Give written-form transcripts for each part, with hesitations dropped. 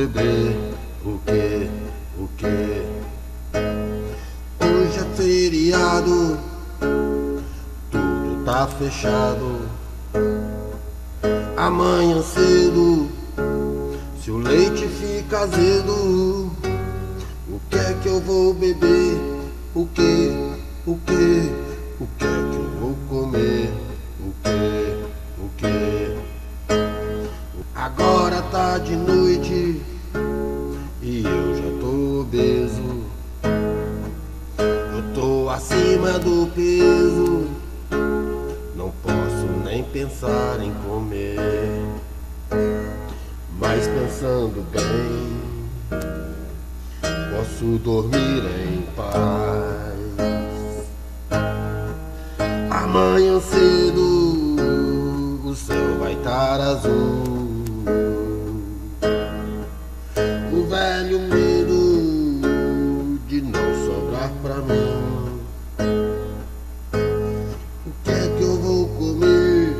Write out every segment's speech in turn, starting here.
beber. O que? O que? Hoje é feriado, tudo tá fechado. Amanhã cedo, se o leite fica azedo, o que é que eu vou beber? O que? O que? O que é que eu vou comer? O que? O que? Agora tá de noite e eu já tô obeso. Eu tô acima do peso, não posso nem pensar em comer. Mas pensando bem, posso dormir em paz. Amanhã cedo o céu vai estar azul. O velho medo de não sobrar pra mim. O que é que eu vou comer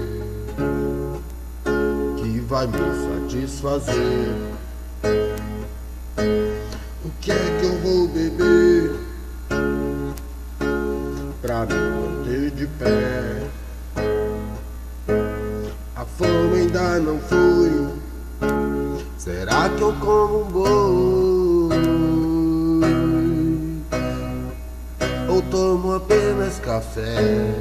que vai me satisfazer? O que é que eu vou beber pra me manter de pé? A fome ainda não foi. Será que eu como um boi? Ou tomo apenas café?